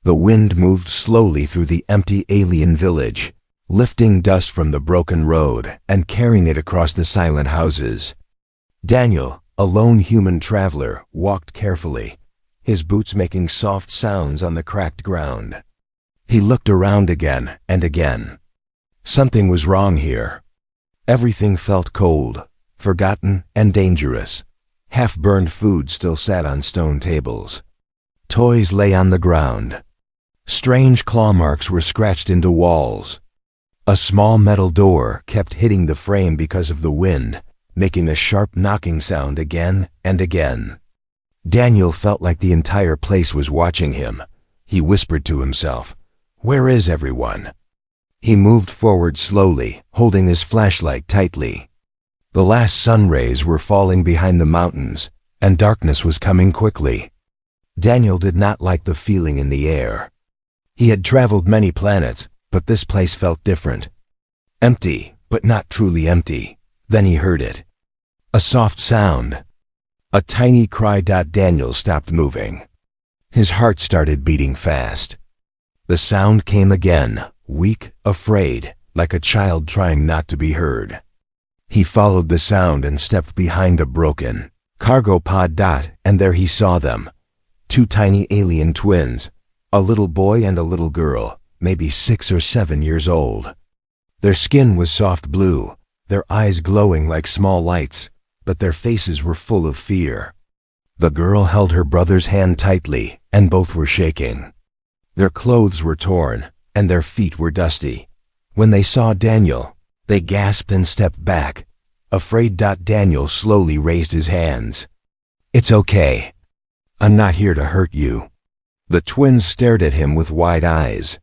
The wind moved slowly through the empty alien village, lifting dust from the broken road and carrying it across the silent houses. Daniel, a lone human traveler, walked carefully, his boots making soft sounds on the cracked ground. He looked around again and again. Something was wrong here. Everything felt cold, forgotten, and dangerous. Half-burned food still sat on stone tables. Toys lay on the ground. Strange claw marks were scratched into walls. A small metal door kept hitting the frame because of the wind, making a sharp knocking sound again and again. Daniel felt like the entire place was watching him. He whispered to himself, "Where is everyone?" He moved forward slowly, holding his flashlight tightly. The last sun rays were falling behind the mountains, and darkness was coming quickly. Daniel did not like the feeling in the air. He had traveled many planets, but this place felt different. Empty, but not truly empty. Then he heard it. A soft sound. A tiny cry. Daniel stopped moving. His heart started beating fast. The sound came again, weak, afraid, like a child trying not to be heard. He followed the sound and stepped behind a broken cargo pod. And there he saw them. Two tiny alien twins, a little boy and a little girl, maybe 6 or 7 years old. Their skin was soft blue, their eyes glowing like small lights, but their faces were full of fear. The girl held her brother's hand tightly, and both were shaking. Their clothes were torn, and their feet were dusty. When they saw Daniel, they gasped and stepped back. Afraid. Daniel slowly raised his hands. "It's okay. I'm not here to hurt you." The twins stared at him with wide eyes.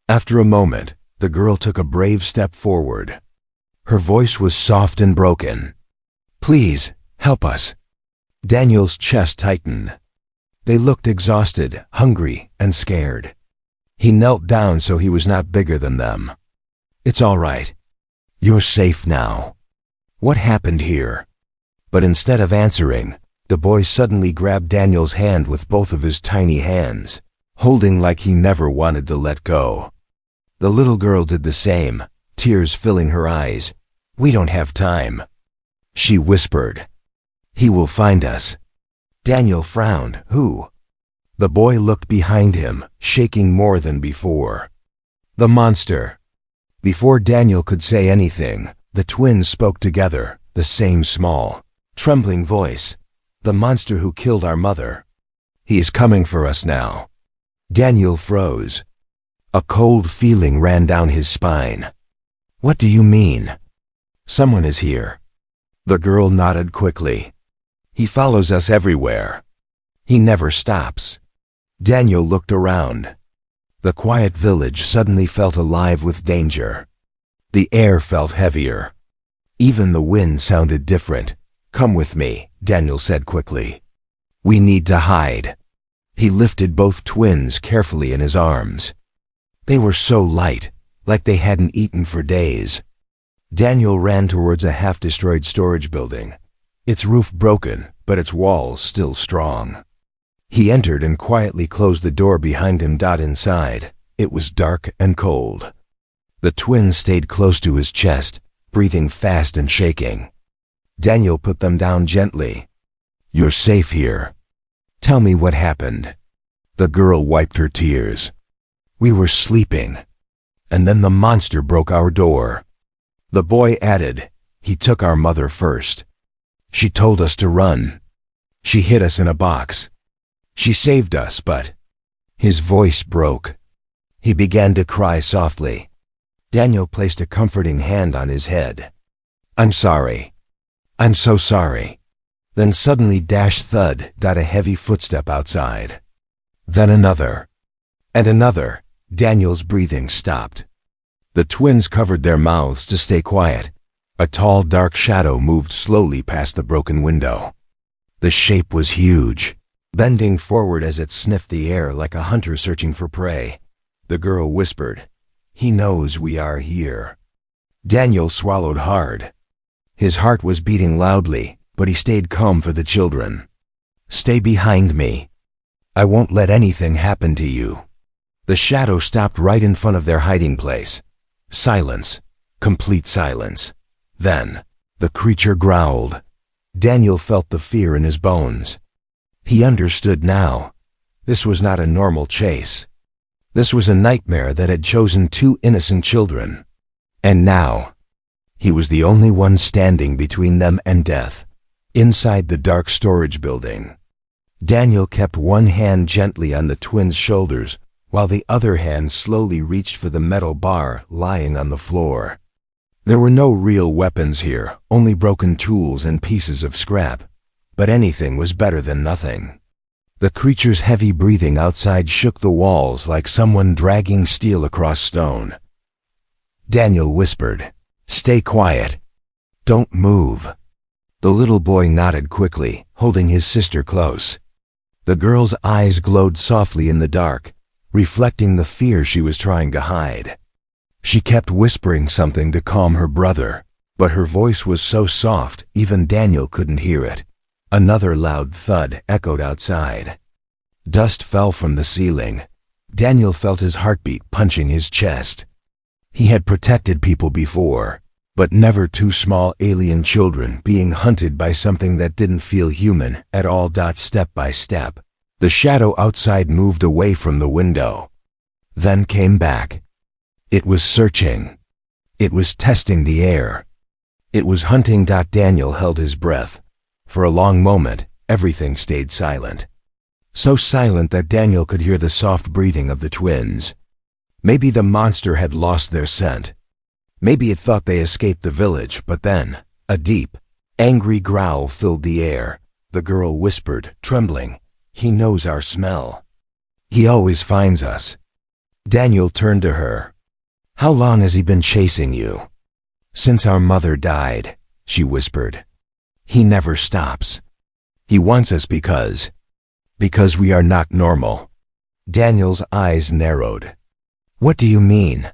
After a moment, the girl took a brave step forward. Her voice was soft and broken. "Please, help us." Daniel's chest tightened. They looked exhausted, hungry, and scared. He knelt down so he was not bigger than them. "It's all right. You're safe now. What happened here?" But instead of answering, the boy suddenly grabbed Daniel's hand with both of his tiny hands, holding like he never wanted to let go. The little girl did the same, tears filling her eyes. "We don't have time," she whispered. "He will find us." Daniel frowned. "Who?" The boy looked behind him, shaking more than before. "The monster." Before Daniel could say anything, the twins spoke together, the same small, trembling voice. "The monster who killed our mother. He is coming for us now." Daniel froze. A cold feeling ran down his spine. "What do you mean?" "Someone is here." The girl nodded quickly. "He follows us everywhere. He never stops." Daniel looked around. The quiet village suddenly felt alive with danger. The air felt heavier. Even the wind sounded different. "Come with me," Daniel said quickly. "We need to hide." He lifted both twins carefully in his arms. They were so light, like they hadn't eaten for days. Daniel ran towards a half-destroyed storage building, its roof broken, but its walls still strong. He entered and quietly closed the door behind him. Inside, it was dark and cold. The twins stayed close to his chest, breathing fast and shaking. Daniel put them down gently. "You're safe here. Tell me what happened." The girl wiped her tears. "We were sleeping, and then the monster broke our door." The boy added, "He took our mother first. She told us to run. She hid us in a box. She saved us, but—" His voice broke. He began to cry softly. Daniel placed a comforting hand on his head. "I'm sorry. I'm so sorry." Then suddenly thud, a heavy footstep outside. Then another. And another. Daniel's breathing stopped. The twins covered their mouths to stay quiet. A tall, dark shadow moved slowly past the broken window. The shape was huge, bending forward as it sniffed the air like a hunter searching for prey. The girl whispered, "He knows we are here." Daniel swallowed hard. His heart was beating loudly, but he stayed calm for the children. "Stay behind me. I won't let anything happen to you." The shadow stopped right in front of their hiding place. Silence. Complete silence. Then, the creature growled. Daniel felt the fear in his bones. He understood now. This was not a normal chase. This was a nightmare that had chosen two innocent children. And now, he was the only one standing between them and death, inside the dark storage building. Daniel kept one hand gently on the twins' shoulders, while the other hand slowly reached for the metal bar lying on the floor. There were no real weapons here, only broken tools and pieces of scrap. But anything was better than nothing. The creature's heavy breathing outside shook the walls like someone dragging steel across stone. Daniel whispered, "Stay quiet. Don't move." The little boy nodded quickly, holding his sister close. The girl's eyes glowed softly in the dark, reflecting the fear she was trying to hide. She kept whispering something to calm her brother, but her voice was so soft even Daniel couldn't hear it. Another loud thud echoed outside. Dust fell from the ceiling. Daniel felt his heartbeat punching his chest. He had protected people before, but never two small alien children being hunted by something that didn't feel human at all. Step by step, the shadow outside moved away from the window, then came back. It was searching. It was testing the air. It was hunting. Daniel held his breath. For a long moment, everything stayed silent. So silent that Daniel could hear the soft breathing of the twins. Maybe the monster had lost their scent. Maybe it thought they escaped the village, but then, a deep, angry growl filled the air. The girl whispered, trembling, "He knows our smell. He always finds us." Daniel turned to her. "How long has he been chasing you?" "Since our mother died," she whispered. "He never stops. He wants us because we are not normal." Daniel's eyes narrowed. "What do you mean?"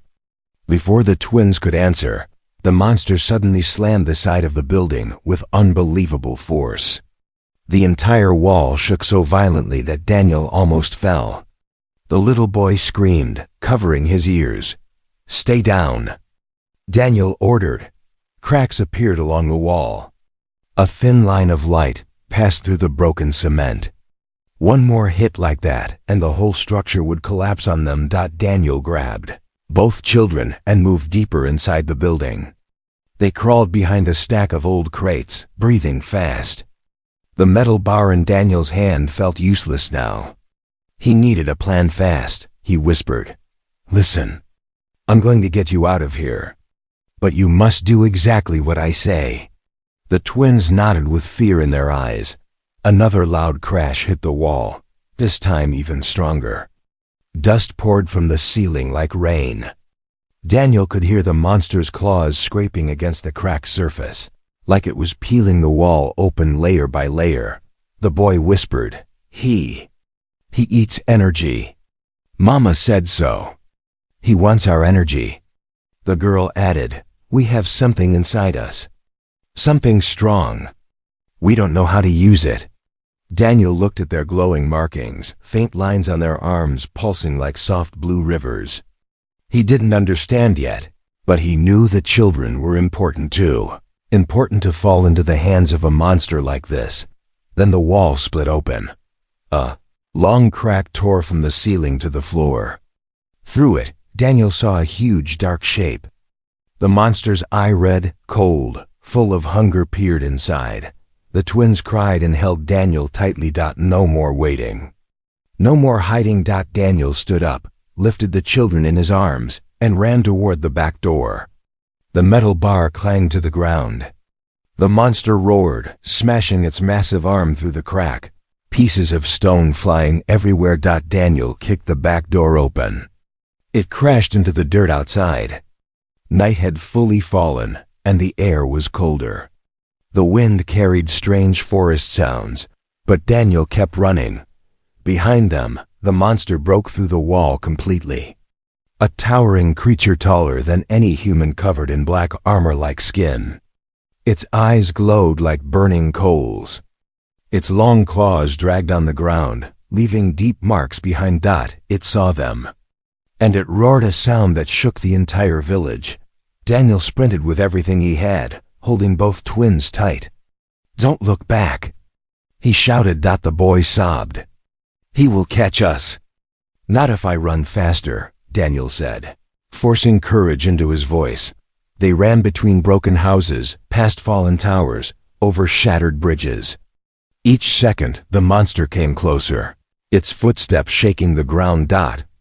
Before the twins could answer, the monster suddenly slammed the side of the building with unbelievable force. The entire wall shook so violently that Daniel almost fell. The little boy screamed, covering his ears. "Stay down," Daniel ordered. Cracks appeared along the wall. A thin line of light passed through the broken cement. One more hit like that, and the whole structure would collapse on them. Daniel grabbed both children and moved deeper inside the building. They crawled behind a stack of old crates, breathing fast. The metal bar in Daniel's hand felt useless now. He needed a plan fast. He whispered, "Listen, I'm going to get you out of here. But you must do exactly what I say." The twins nodded with fear in their eyes. Another loud crash hit the wall, this time even stronger. Dust poured from the ceiling like rain. Daniel could hear the monster's claws scraping against the cracked surface, like it was peeling the wall open layer by layer. The boy whispered, He eats energy. Mama said so. He wants our energy." The girl added, "We have something inside us. Something strong. We don't know how to use it." Daniel looked at their glowing markings, faint lines on their arms pulsing like soft blue rivers. He didn't understand yet, but he knew the children were important too. Important to fall into the hands of a monster like this. Then the wall split open. A long crack tore from the ceiling to the floor. Through it, Daniel saw a huge dark shape. The monster's eye red, cold, full of hunger peered inside. The twins cried and held Daniel tightly. No more waiting. No more hiding. Daniel stood up, lifted the children in his arms, and ran toward the back door. The metal bar clanged to the ground. The monster roared, smashing its massive arm through the crack, pieces of stone flying everywhere. Daniel kicked the back door open. It crashed into the dirt outside. Night had fully fallen, and the air was colder. The wind carried strange forest sounds, but Daniel kept running. Behind them, the monster broke through the wall completely. A towering creature taller than any human, covered in black armor like skin. Its eyes glowed like burning coals. Its long claws dragged on the ground, leaving deep marks behind. It saw them. and it roared a sound that shook the entire village. Daniel sprinted with everything he had, holding both twins tight. "Don't look back," he shouted. The boy sobbed. "He will catch us." "Not if I run faster," Daniel said, forcing courage into his voice. They ran between broken houses, past fallen towers, over shattered bridges. Each second, the monster came closer, its footsteps shaking the ground.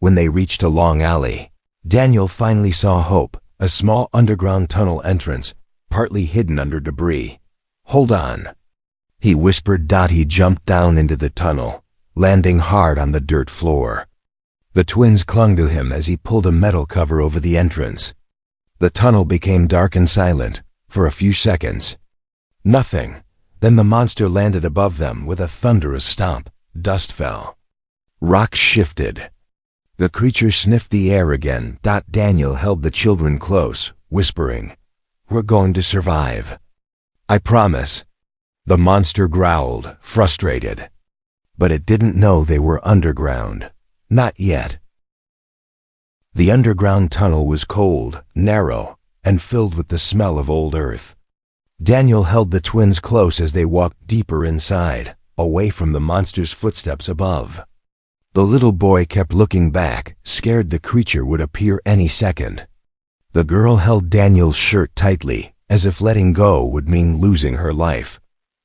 When they reached a long alley, Daniel finally saw hope, a small underground tunnel entrance, partly hidden under debris. "Hold on," he whispered. He jumped down into the tunnel, landing hard on the dirt floor. The twins clung to him as he pulled a metal cover over the entrance. The tunnel became dark and silent for a few seconds. Nothing. Then the monster landed above them with a thunderous stomp. Dust fell. Rocks shifted. The creature sniffed the air again. Daniel held the children close, whispering, "We're going to survive. I promise." The monster growled, frustrated. But it didn't know they were underground. Not yet. The underground tunnel was cold, narrow, and filled with the smell of old earth. Daniel held the twins close as they walked deeper inside, away from the monster's footsteps above. The little boy kept looking back, scared the creature would appear any second. The girl held Daniel's shirt tightly, as if letting go would mean losing her life.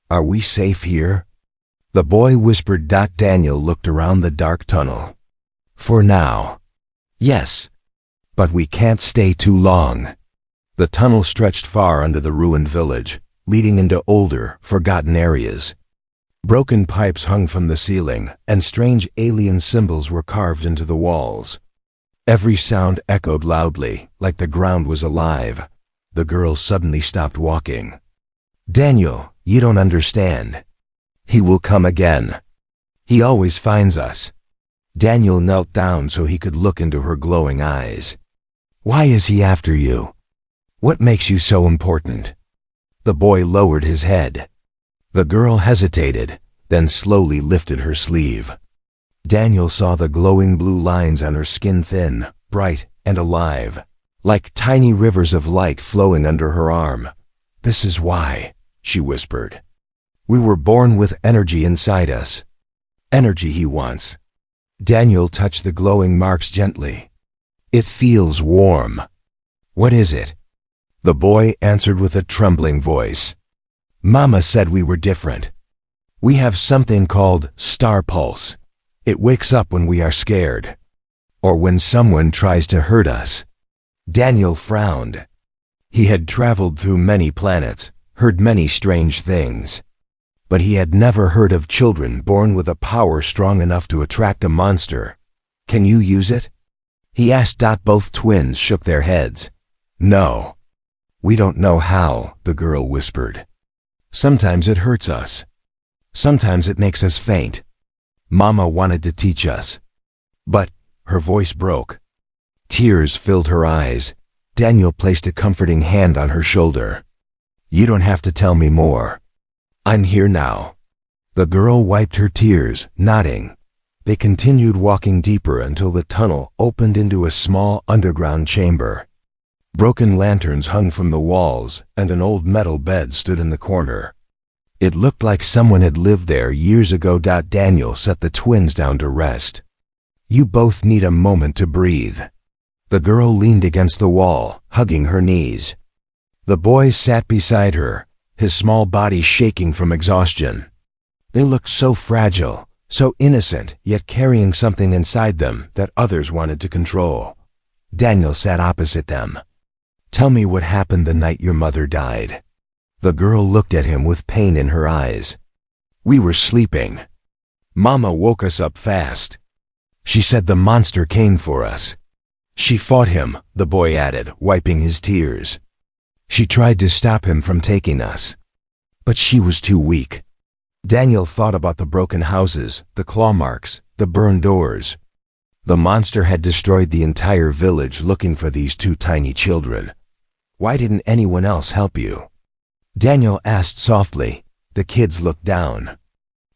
"Are we safe here?" the boy whispered. Daniel looked around the dark tunnel. "For now. Yes. But we can't stay too long." The tunnel stretched far under the ruined village, leading into older, forgotten areas. Broken pipes hung from the ceiling, and strange alien symbols were carved into the walls. Every sound echoed loudly, like the ground was alive. The girl suddenly stopped walking. "Daniel, you don't understand. He will come again. He always finds us." Daniel knelt down so he could look into her glowing eyes. "Why is he after you? What makes you so important?" The boy lowered his head. The girl hesitated, then slowly lifted her sleeve. Daniel saw the glowing blue lines on her skin, thin, bright, and alive, like tiny rivers of light flowing under her arm. "This is why," she whispered. "We were born with energy inside us. Energy he wants." Daniel touched the glowing marks gently. "It feels warm." "What is it?" the boy answered with a trembling voice. "Mama said we were different. We have something called star pulse. It wakes up when we are scared, or when someone tries to hurt us." Daniel frowned. He had traveled through many planets, heard many strange things. But he had never heard of children born with a power strong enough to attract a monster. "Can you use it?" he asked. Both twins shook their heads. "No. We don't know how," the girl whispered. "Sometimes it hurts us. Sometimes it makes us faint. Mama wanted to teach us." But her voice broke. Tears filled her eyes. Daniel placed a comforting hand on her shoulder. "You don't have to tell me more. I'm here now." The girl wiped her tears, nodding. They continued walking deeper until the tunnel opened into a small underground chamber. Broken lanterns hung from the walls, and an old metal bed stood in the corner. It looked like someone had lived there years ago. Daniel set the twins down to rest. "You both need a moment to breathe." The girl leaned against the wall, hugging her knees. The boy sat beside her, his small body shaking from exhaustion. They looked so fragile, so innocent, yet carrying something inside them that others wanted to control. Daniel sat opposite them. "Tell me what happened the night your mother died." The girl looked at him with pain in her eyes. "We were sleeping. Mama woke us up fast. She said the monster came for us. She fought him," the boy added, wiping his tears. "She tried to stop him from taking us. But she was too weak." Daniel thought about the broken houses, the claw marks, the burned doors. The monster had destroyed the entire village looking for these two tiny children. "Why didn't anyone else help you?" Daniel asked softly. The kids looked down.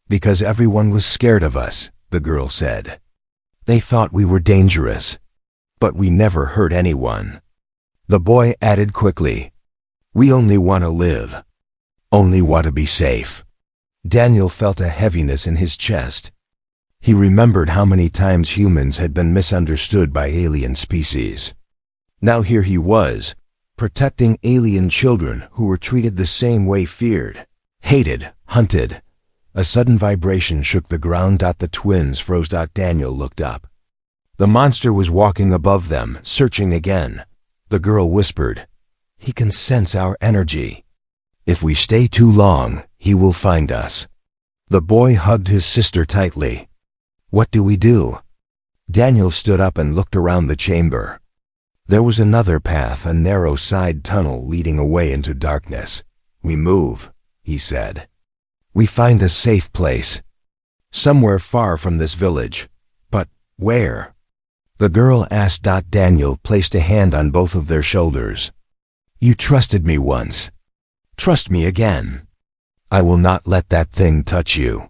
"Because everyone was scared of us," the girl said. "They thought we were dangerous. But we never hurt anyone. The boy added quickly, "We only want to live. Only want to be safe." Daniel felt a heaviness in his chest. He remembered how many times humans had been misunderstood by alien species. Now here he was, protecting alien children who were treated the same way, feared, hated, hunted. A sudden vibration shook the ground. The twins froze. Daniel looked up. The monster was walking above them, searching again. The girl whispered, "He can sense our energy. If we stay too long, he will find us." The boy hugged his sister tightly. "What do we do?" Daniel stood up and looked around the chamber. There was another path, a narrow side tunnel leading away into darkness. "We move," he said. "We find a safe place. Somewhere far from this village. But where?" The girl asked. Daniel placed a hand on both of their shoulders. "You trusted me once. Trust me again. I will not let that thing touch you."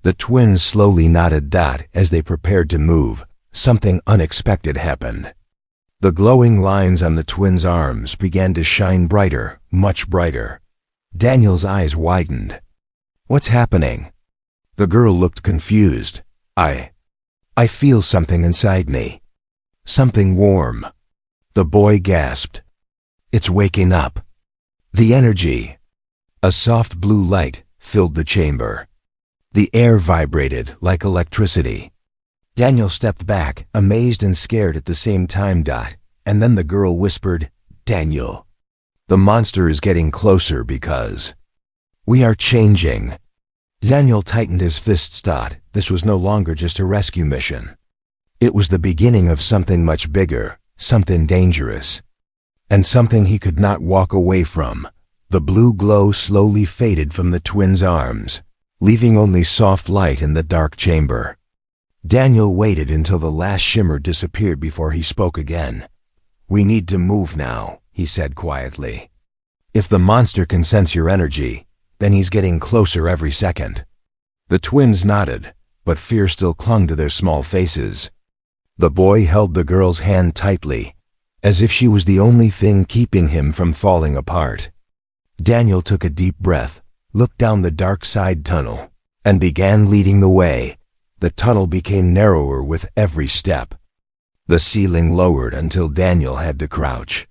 The twins slowly nodded. As they prepared to move, something unexpected happened. The glowing lines on the twins' arms began to shine brighter, much brighter. Daniel's eyes widened. "What's happening?" The girl looked confused. I feel something inside me. Something warm." The boy gasped. "It's waking up. The energy." A soft blue light filled the chamber. The air vibrated like electricity. Daniel stepped back, amazed and scared at the same time. And then the girl whispered, "Daniel, the monster is getting closer because we are changing." Daniel tightened his fists. This was no longer just a rescue mission. It was the beginning of something much bigger, something dangerous, and something he could not walk away from. The blue glow slowly faded from the twins' arms, leaving only soft light in the dark chamber. Daniel waited until the last shimmer disappeared before he spoke again. "We need to move now," he said quietly. "If the monster can sense your energy, then he's getting closer every second." The twins nodded, but fear still clung to their small faces. The boy held the girl's hand tightly, as if she was the only thing keeping him from falling apart. Daniel took a deep breath, looked down the dark side tunnel, and began leading the way. The tunnel became narrower with every step. The ceiling lowered until Daniel had to crouch.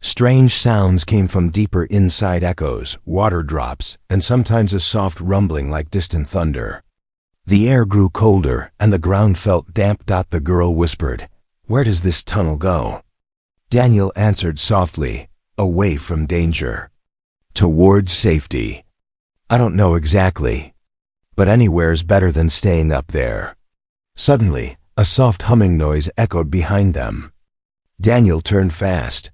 Strange sounds came from deeper inside, echoes, water drops, and sometimes a soft rumbling like distant thunder. The air grew colder, and the ground felt damp. The girl whispered, "Where does this tunnel go?" Daniel answered softly, "Away from danger. Towards safety. I don't know exactly, but anywhere's better than staying up there." Suddenly, a soft humming noise echoed behind them. Daniel turned fast.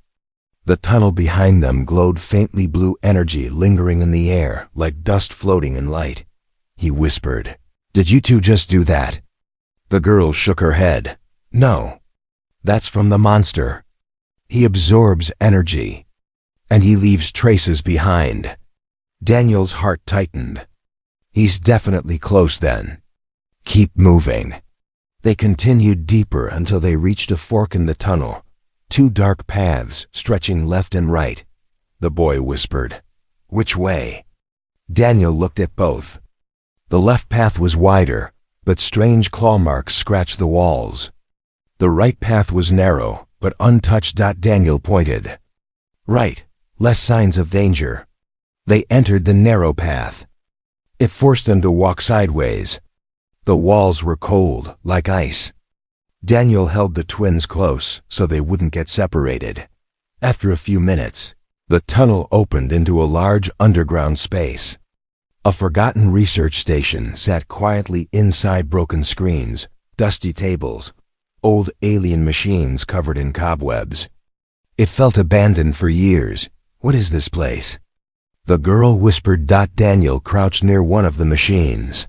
The tunnel behind them glowed faintly, blue energy lingering in the air like dust floating in light. He whispered, "Did you two just do that?" The girl shook her head. "No. That's from the monster. He absorbs energy, and he leaves traces behind." Daniel's heart tightened. "He's definitely close then. Keep moving." They continued deeper until they reached a fork in the tunnel, two dark paths stretching left and right. The boy whispered, "Which way?" Daniel looked at both. The left path was wider, but strange claw marks scratched the walls. The right path was narrow, but untouched. Daniel pointed. "Right, less signs of danger." They entered the narrow path. It forced them to walk sideways. The walls were cold, like ice. Daniel held the twins close so they wouldn't get separated. After a few minutes, the tunnel opened into a large underground space. A forgotten research station sat quietly inside broken screens, dusty tables, old alien machines covered in cobwebs. It felt abandoned for years. "What is this place?" The girl whispered. Daniel crouched near one of the machines.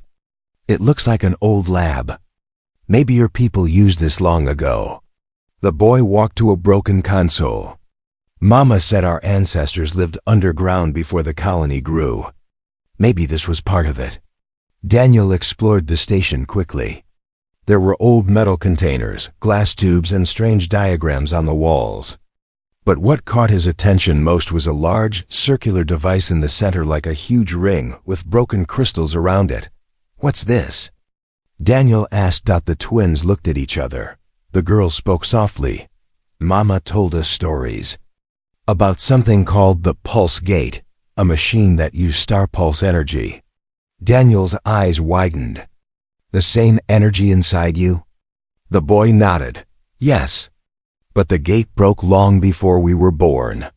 "It looks like an old lab. Maybe your people used this long ago." The boy walked to a broken console. "Mama said our ancestors lived underground before the colony grew. Maybe this was part of it." Daniel explored the station quickly. There were old metal containers, glass tubes, and strange diagrams on the walls. But what caught his attention most was a large, circular device in the center like a huge ring with broken crystals around it. "What's this?" Daniel asked. The twins looked at each other. The girl spoke softly. "Mama told us stories about something called the Pulse Gate, a machine that used star pulse energy." Daniel's eyes widened. "The same energy inside you?" The boy nodded. "Yes. But the gate broke long before we were born."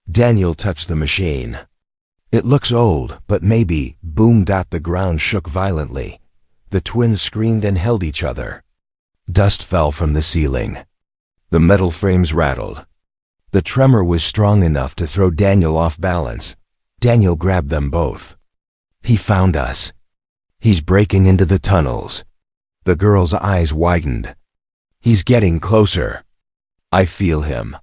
Daniel touched the machine. "It looks old, but maybe," boom. The ground shook violently. The twins screamed and held each other. Dust fell from the ceiling. The metal frames rattled. The tremor was strong enough to throw Daniel off balance. Daniel grabbed them both. "He found us. He's breaking into the tunnels." The girl's eyes widened. "He's getting closer. I feel him."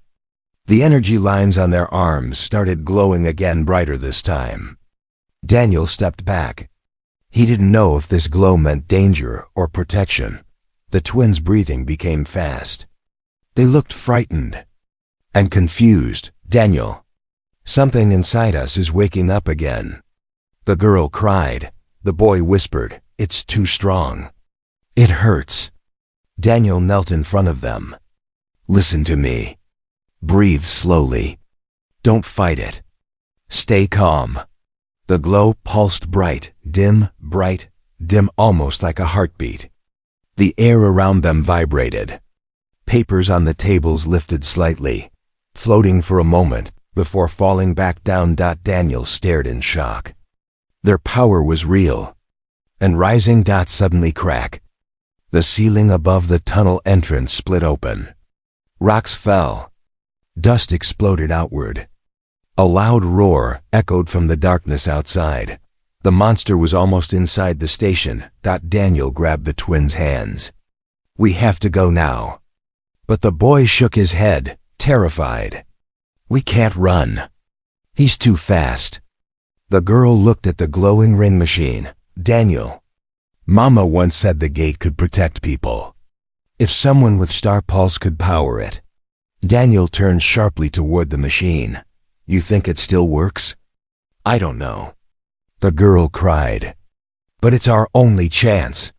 The energy lines on their arms started glowing again, brighter this time. Daniel stepped back. He didn't know if this glow meant danger or protection. The twins' breathing became fast. They looked frightened and confused. "Daniel, something inside us is waking up again." The girl cried. The boy whispered, "It's too strong. It hurts." Daniel knelt in front of them. "Listen to me. Breathe slowly. Don't fight it. Stay calm." The glow pulsed bright, dim, almost like a heartbeat. The air around them vibrated. Papers on the tables lifted slightly, floating for a moment before falling back down. Daniel stared in shock. Their power was real. And rising. Suddenly crack. The ceiling above the tunnel entrance split open. Rocks fell. Dust exploded outward. A loud roar echoed from the darkness outside. The monster was almost inside the station. Daniel grabbed the twins' hands. "We have to go now." But the boy shook his head, terrified. "We can't run. He's too fast." The girl looked at the glowing ring machine. "Daniel, Mama once said the gate could protect people. If someone with star pulse could power it." Daniel turned sharply toward the machine. "You think it still works?" "I don't know," the girl cried. "But it's our only chance."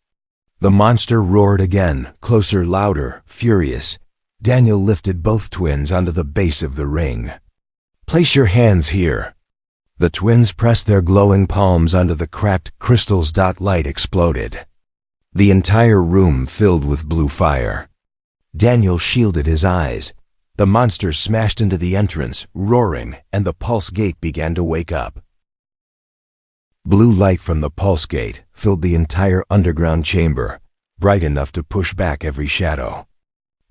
The monster roared again, closer, louder, furious. Daniel lifted both twins onto the base of the ring. "Place your hands here." The twins pressed their glowing palms onto the cracked crystals. Light exploded. The entire room filled with blue fire. Daniel shielded his eyes. The monster smashed into the entrance, roaring, and the pulse gate began to wake up. Blue light from the pulse gate filled the entire underground chamber, bright enough to push back every shadow.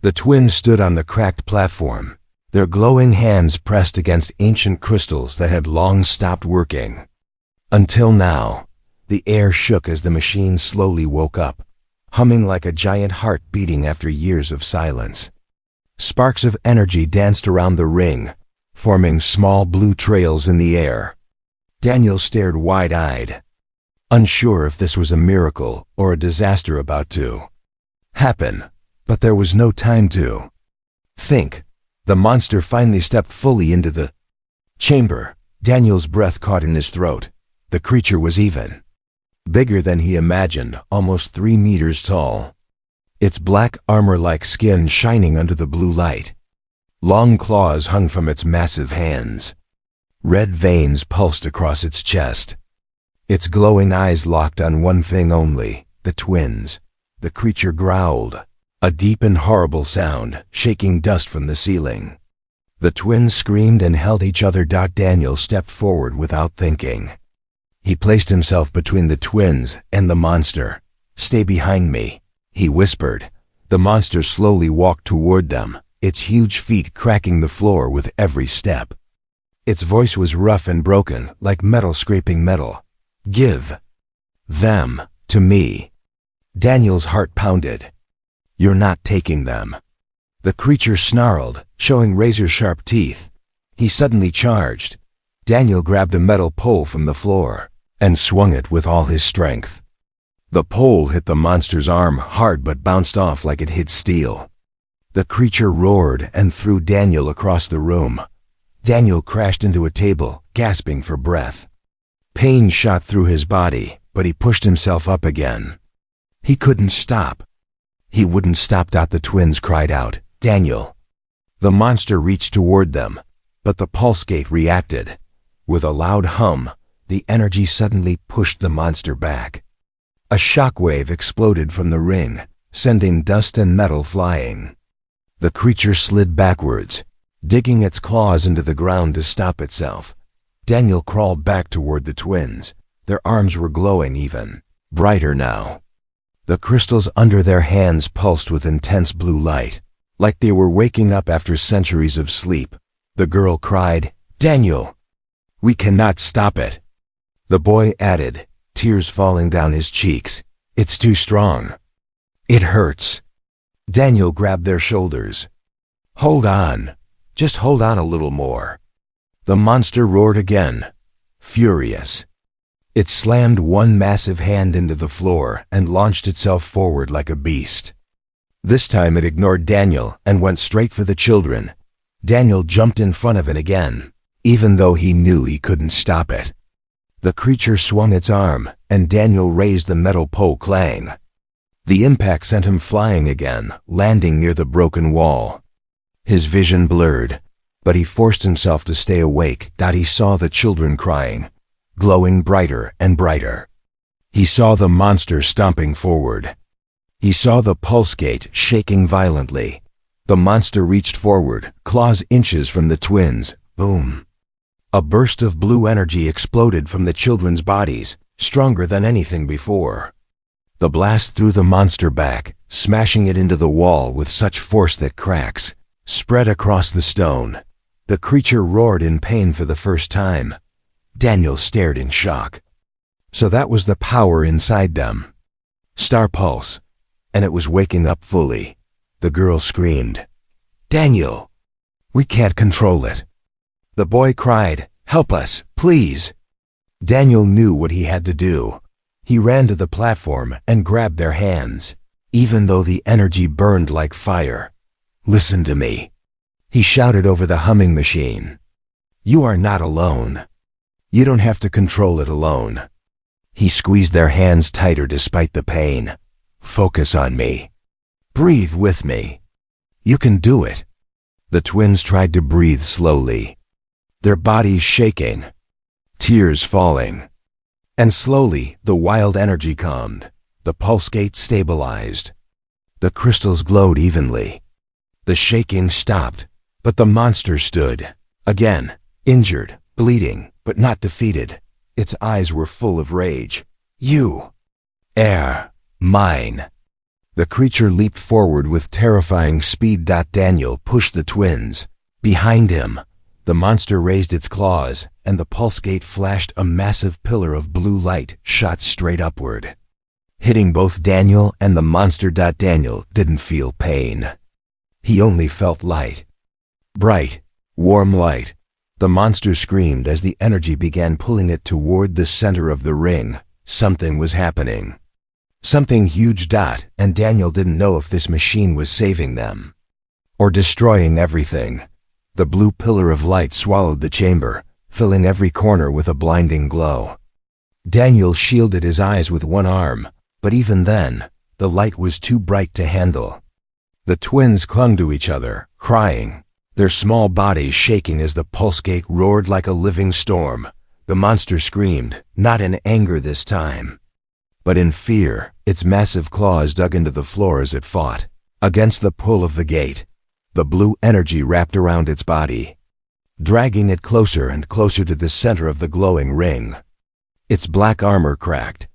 The twins stood on the cracked platform, their glowing hands pressed against ancient crystals that had long stopped working. Until now, the air shook as the machine slowly woke up, humming like a giant heart beating after years of silence. Sparks of energy danced around the ring, forming small blue trails in the air. Daniel stared wide-eyed, unsure if this was a miracle or a disaster about to happen, but there was no time to think. The monster finally stepped fully into the chamber. Daniel's breath caught in his throat. The creature was even bigger than he imagined, almost 3 meters tall. Its black armor-like skin shining under the blue light. Long claws hung from its massive hands. Red veins pulsed across its chest. Its glowing eyes locked on one thing only, the twins. The creature growled, a deep and horrible sound, shaking dust from the ceiling. The twins screamed and held each other. Daniel stepped forward without thinking. He placed himself between the twins and the monster. "Stay behind me," he whispered. The monster slowly walked toward them, its huge feet cracking the floor with every step. Its voice was rough and broken, like metal scraping metal. "Give them to me." Daniel's heart pounded. "You're not taking them." The creature snarled, showing razor-sharp teeth. He suddenly charged. Daniel grabbed a metal pole from the floor and swung it with all his strength. The pole hit the monster's arm hard but bounced off like it hit steel. The creature roared and threw Daniel across the room. Daniel crashed into a table, gasping for breath. Pain shot through his body, but he pushed himself up again. He couldn't stop. He wouldn't stop. The twins cried out, "Daniel!" The monster reached toward them, but the pulse gate reacted. With a loud hum, the energy suddenly pushed the monster back. A shockwave exploded from the ring, sending dust and metal flying. The creature slid backwards, digging its claws into the ground to stop itself. Daniel crawled back toward the twins. Their arms were glowing even brighter now. The crystals under their hands pulsed with intense blue light, like they were waking up after centuries of sleep. The girl cried, "Daniel! We cannot stop it." The boy added, tears falling down his cheeks, "It's too strong. It hurts." Daniel grabbed their shoulders. "Hold on. Just hold on a little more." The monster roared again, furious. It slammed one massive hand into the floor and launched itself forward like a beast. This time it ignored Daniel and went straight for the children. Daniel jumped in front of it again, even though he knew he couldn't stop it. The creature swung its arm, and Daniel raised the metal pole clang. The impact sent him flying again, landing near the broken wall. His vision blurred, but he forced himself to stay awake. He saw the children crying, glowing brighter and brighter. He saw the monster stomping forward. He saw the pulse gate shaking violently. The monster reached forward, claws inches from the twins. Boom! A burst of blue energy exploded from the children's bodies, stronger than anything before. The blast threw the monster back, smashing it into the wall with such force that cracks spread across the stone. The creature roared in pain for the first time. Daniel stared in shock. So that was the power inside them. Star pulse. And it was waking up fully. The girl screamed, "Daniel! We can't control it." The boy cried, "Help us, please!" Daniel knew what he had to do. He ran to the platform and grabbed their hands, even though the energy burned like fire. "Listen to me," he shouted over the humming machine. "You are not alone. You don't have to control it alone." He squeezed their hands tighter despite the pain. "Focus on me. Breathe with me. You can do it." The twins tried to breathe slowly, their bodies shaking, tears falling. And slowly, the wild energy calmed. The pulse gate stabilized. The crystals glowed evenly. The shaking stopped, but the monster stood. Again, injured, bleeding, but not defeated. Its eyes were full of rage. "You are mine." The creature leaped forward with terrifying speed. Daniel pushed the twins. Behind him, the monster raised its claws, and the pulse gate flashed. A massive pillar of blue light shot straight upward, hitting both Daniel and the monster. Daniel didn't feel pain. He only felt light. Bright, warm light. The monster screamed as the energy began pulling it toward the center of the ring. Something was happening. Something huge. And Daniel didn't know if this machine was saving them or destroying everything. The blue pillar of light swallowed the chamber, filling every corner with a blinding glow. Daniel shielded his eyes with one arm, but even then, the light was too bright to handle. The twins clung to each other, crying, their small bodies shaking as the pulse gate roared like a living storm. The monster screamed, not in anger this time, but in fear. Its massive claws dug into the floor as it fought against the pull of the gate. The blue energy wrapped around its body, dragging it closer and closer to the center of the glowing ring. Its black armor cracked.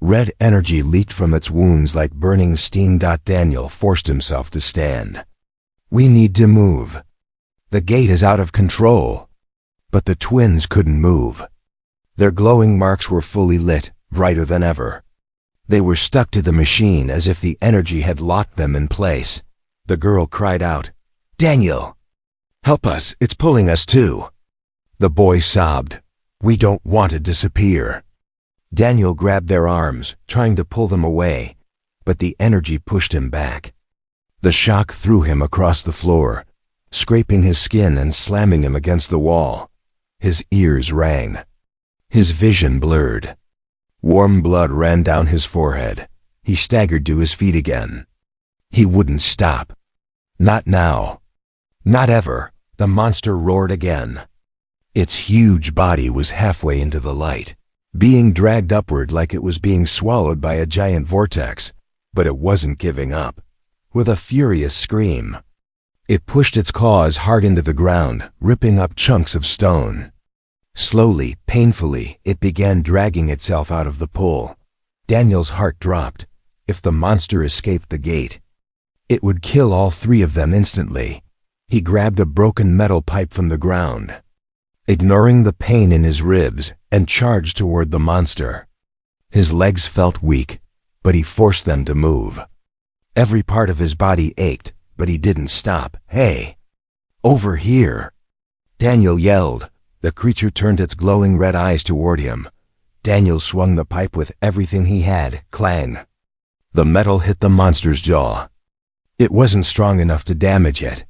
Red energy leaked from its wounds like burning steam. Daniel forced himself to stand. "We need to move. The gate is out of control." But the twins couldn't move. Their glowing marks were fully lit, brighter than ever. They were stuck to the machine as if the energy had locked them in place. The girl cried out, "Daniel, help us, it's pulling us too." The boy sobbed, "We don't want to disappear." Daniel grabbed their arms, trying to pull them away, but the energy pushed him back. The shock threw him across the floor, scraping his skin and slamming him against the wall. His ears rang. His vision blurred. Warm blood ran down his forehead. He staggered to his feet again. He wouldn't stop. Not now. Not ever. The monster roared again. Its huge body was halfway into the light, being dragged upward like it was being swallowed by a giant vortex, but it wasn't giving up. With a furious scream, it pushed its claws hard into the ground, ripping up chunks of stone. Slowly, painfully, it began dragging itself out of the pool. Daniel's heart dropped. If the monster escaped the gate, it would kill all three of them instantly. He grabbed a broken metal pipe from the ground, ignoring the pain in his ribs, and charged toward the monster. His legs felt weak, but he forced them to move. Every part of his body ached, but he didn't stop. "Hey! Over here!" Daniel yelled. The creature turned its glowing red eyes toward him. Daniel swung the pipe with everything he had. Clang! The metal hit the monster's jaw. It wasn't strong enough to damage it,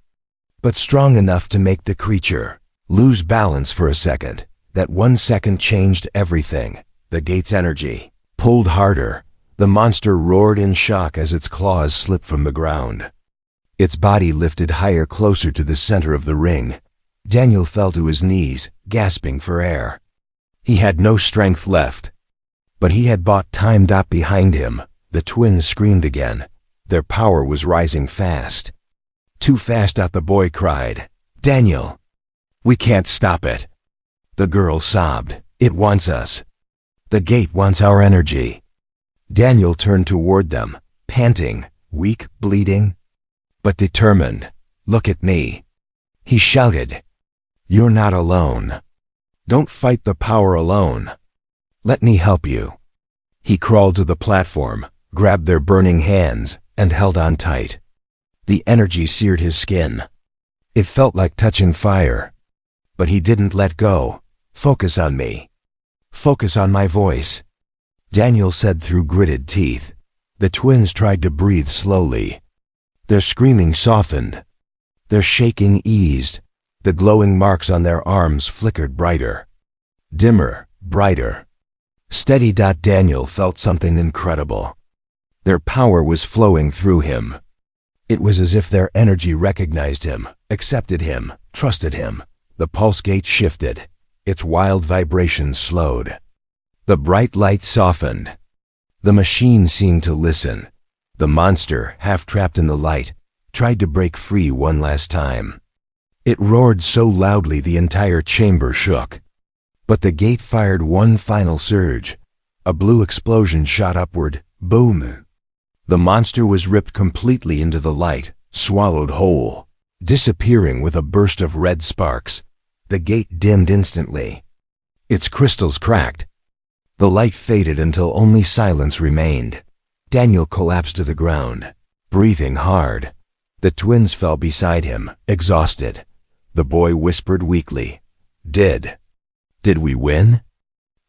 but strong enough to make the creature lose balance for a second. That 1 second changed everything. The gate's energy pulled harder. The monster roared in shock as its claws slipped from the ground. Its body lifted higher, closer to the center of the ring. Daniel fell to his knees, gasping for air. He had no strength left, but he had bought time. Behind him, the twins screamed again. Their power was rising fast. "Too fast!" The boy cried. "Daniel, we can't stop it." The girl sobbed. "It wants us. The gate wants our energy." Daniel turned toward them, panting, weak, bleeding, but determined. "Look at me," he shouted. "You're not alone. Don't fight the power alone. Let me help you." He crawled to the platform, grabbed their burning hands, and held on tight. The energy seared his skin. It felt like touching fire. But he didn't let go. "Focus on me. Focus on my voice," Daniel said through gritted teeth. The twins tried to breathe slowly. Their screaming softened. Their shaking eased. The glowing marks on their arms flickered brighter. Dimmer, brighter. Steady. Daniel felt something incredible. Their power was flowing through him. It was as if their energy recognized him, accepted him, trusted him. The pulse gate shifted. Its wild vibrations slowed. The bright light softened. The machine seemed to listen. The monster, half trapped in the light, tried to break free one last time. It roared so loudly the entire chamber shook. But the gate fired one final surge. A blue explosion shot upward. Boom! The monster was ripped completely into the light, swallowed whole, disappearing with a burst of red sparks. The gate dimmed instantly. Its crystals cracked. The light faded until only silence remained. Daniel collapsed to the ground, breathing hard. The twins fell beside him, exhausted. The boy whispered weakly, Did we win?"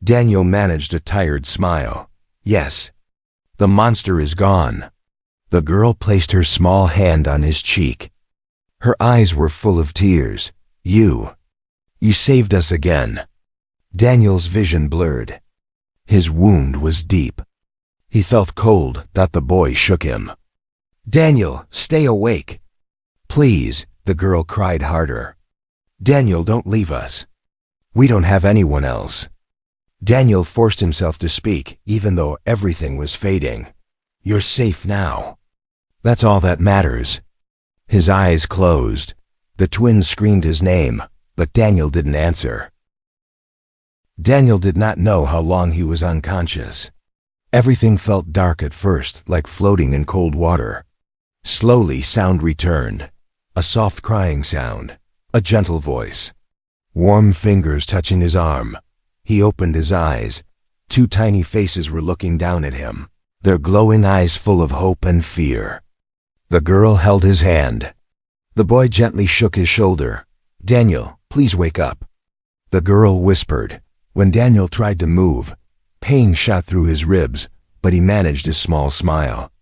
Daniel managed a tired smile. "Yes. The monster is gone." The girl placed her small hand on his cheek. Her eyes were full of tears. You saved us again." Daniel's vision blurred. His wound was deep. He felt cold. The boy shook him. "Daniel, stay awake. Please," the girl cried harder. "Daniel, don't leave us. We don't have anyone else." Daniel forced himself to speak, even though everything was fading. "You're safe now. That's all that matters." His eyes closed. The twins screamed his name, but Daniel didn't answer. Daniel did not know how long he was unconscious. Everything felt dark at first, like floating in cold water. Slowly, sound returned. A soft crying sound. A gentle voice. Warm fingers touching his arm. He opened his eyes. Two tiny faces were looking down at him, their glowing eyes full of hope and fear. The girl held his hand. The boy gently shook his shoulder. "Daniel, please wake up." The girl whispered. When Daniel tried to move, Pain shot through his ribs, but he managed a small smile.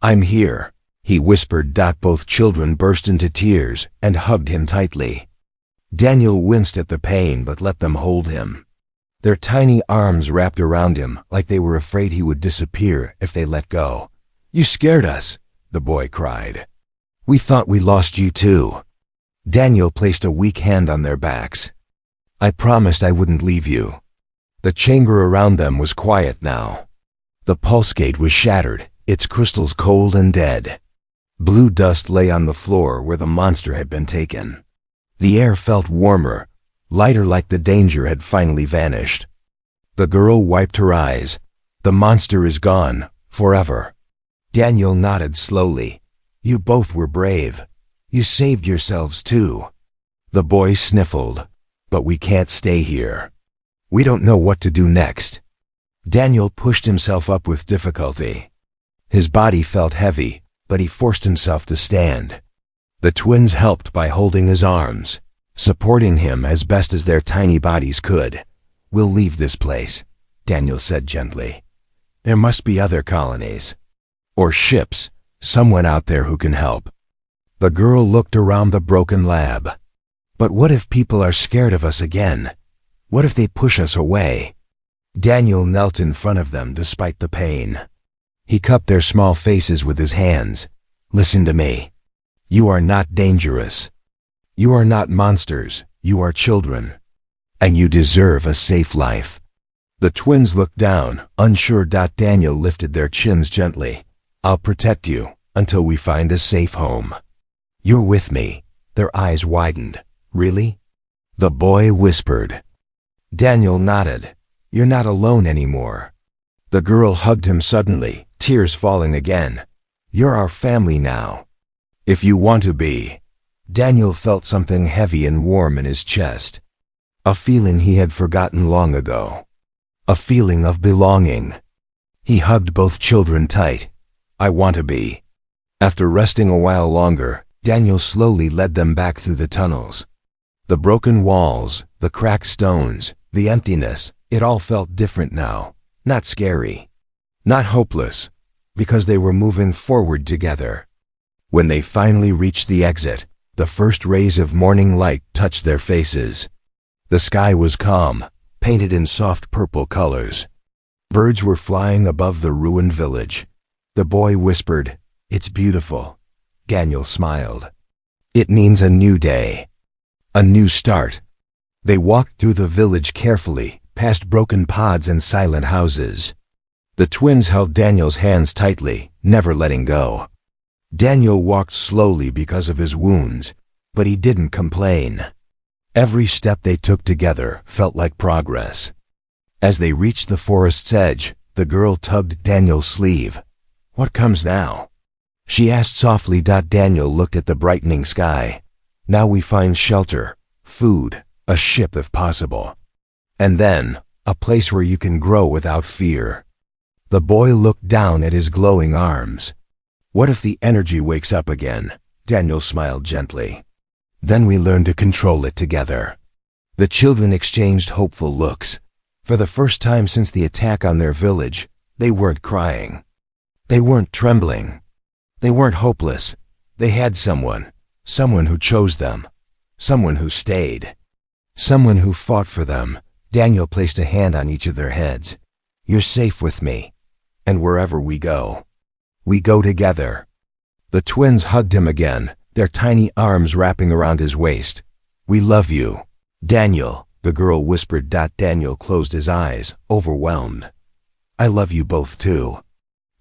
"I'm here," he whispered. Both children burst into tears and hugged him tightly. Daniel winced at the pain but let them hold him. Their tiny arms wrapped around him like they were afraid he would disappear if they let go. "You scared us," the boy cried. "We thought we lost you too." Daniel placed a weak hand on their backs. "I promised I wouldn't leave you." The chamber around them was quiet now. The pulse gate was shattered, its crystals cold and dead. Blue dust lay on the floor where the monster had been taken. The air felt warmer, lighter, like the danger had finally vanished. The girl wiped her eyes. "The monster is gone, forever." Daniel nodded slowly. "You both were brave. You saved yourselves too." The boy sniffled. "But we can't stay here. We don't know what to do next." Daniel pushed himself up with difficulty. His body felt heavy, but he forced himself to stand. The twins helped by holding his arms, supporting him as best as their tiny bodies could. "We'll leave this place," Daniel said gently. "There must be other colonies. Or ships, someone out there who can help." The girl looked around the broken lab. "But what if people are scared of us again? What if they push us away?" Daniel knelt in front of them despite the pain. He cupped their small faces with his hands. "Listen to me. You are not dangerous. You are not monsters. You are children. And you deserve a safe life." The twins looked down, unsure. Daniel lifted their chins gently. "I'll protect you until we find a safe home. You're with me." Their eyes widened. "Really?" the boy whispered. Daniel nodded. "You're not alone anymore." The girl hugged him suddenly, tears falling again. "You're our family now. If you want to be." Daniel felt something heavy and warm in his chest. A feeling he had forgotten long ago. A feeling of belonging. He hugged both children tight. "I want to be." After resting a while longer, Daniel slowly led them back through the tunnels. The broken walls, the cracked stones, the emptiness, it all felt different now. Not scary. Not hopeless. Because they were moving forward together. When they finally reached the exit, the first rays of morning light touched their faces. The sky was calm, painted in soft purple colors. Birds were flying above the ruined village. The boy whispered, "It's beautiful." Daniel smiled. "It means a new day. A new start." They walked through the village carefully, past broken pods and silent houses. The twins held Daniel's hands tightly, never letting go. Daniel walked slowly because of his wounds, but he didn't complain. Every step they took together felt like progress. As they reached the forest's edge, the girl tugged Daniel's sleeve. "What comes now?" she asked softly. Daniel looked at the brightening sky. "Now we find shelter, food, a ship if possible. And then, a place where you can grow without fear." The boy looked down at his glowing arms. "What if the energy wakes up again?" Daniel smiled gently. "Then we learn to control it together." The children exchanged hopeful looks. For the first time since the attack on their village, they weren't crying. They weren't trembling. They weren't hopeless. They had someone who chose them, someone who stayed, someone who fought for them. Daniel placed a hand on each of their heads. "You're safe with me, and wherever we go together." The twins hugged him again, their tiny arms wrapping around his waist. "We love you, Daniel," the girl whispered. Daniel closed his eyes, overwhelmed. "I love you both too."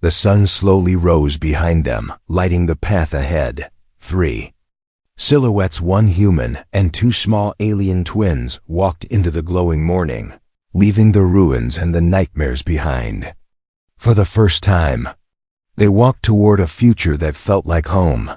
The sun slowly rose behind them, lighting the path ahead. 3 silhouettes, one human and two small alien twins, walked into the glowing morning, leaving the ruins and the nightmares behind. For the first time, they walked toward a future that felt like home.